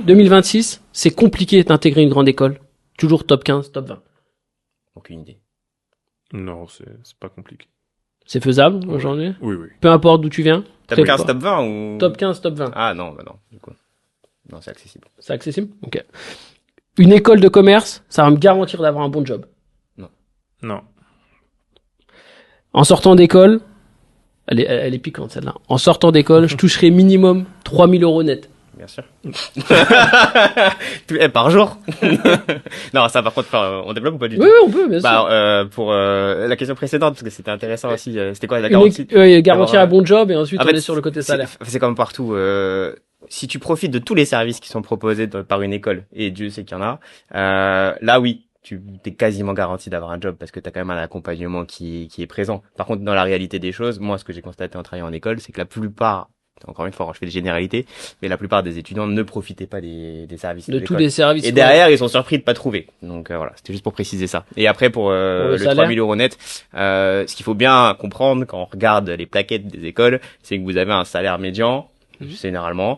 2026, c'est compliqué d'intégrer une grande école. Toujours top 15, top 20. Aucune idée. Non, c'est pas compliqué. C'est faisable aujourd'hui? Oui, oui. Peu importe d'où tu viens? Top 15, top 20 ou... Top 15, top 20. Ah non, bah non, du coup. Non, c'est accessible. C'est accessible? Ok. Une école de commerce, ça va me garantir d'avoir un bon job. Non. En sortant d'école, elle est piquante celle-là. En sortant d'école, je toucherai minimum 3000 euros net. Bien sûr. Par jour. Non, ça par contre, on développe ou pas du tout? Oui, on peut, bien sûr. Pour la question précédente, parce que c'était intéressant aussi, c'était quoi la garantie? Garantir un bon job et ensuite en on fait, est sur le côté salaire. C'est comme partout. Si tu profites de tous les services qui sont proposés par une école, et Dieu sait qu'il y en a, là oui, tu t'es quasiment garanti d'avoir un job parce que tu as quand même un accompagnement qui est présent. Par contre, dans la réalité des choses, moi, ce que j'ai constaté en travaillant en école, c'est que la plupart, encore une fois, je fais des généralités, mais la plupart des étudiants ne profitaient pas des services De tous l'école. les services. Et derrière, ils sont surpris de pas trouver. Donc voilà, c'était juste pour préciser ça. Et après, pour le 3000 euros net, ce qu'il faut bien comprendre quand on regarde les plaquettes des écoles, c'est que vous avez un salaire médian, généralement,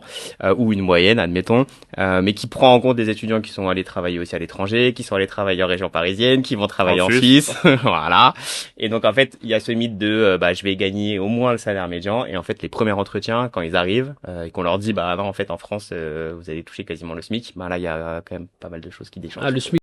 ou une moyenne, admettons, mais qui prend en compte des étudiants qui sont allés travailler aussi à l'étranger, qui sont allés travailler en région parisienne, qui vont travailler en Suisse. Voilà. Et donc, en fait, il y a ce mythe de, je vais gagner au moins le salaire médian. Et en fait, les premiers entretiens, quand ils arrivent, et qu'on leur dit, non, en fait, en France, vous allez toucher quasiment le SMIC, là, il y a quand même pas mal de choses qui déchangent. Le SMIC.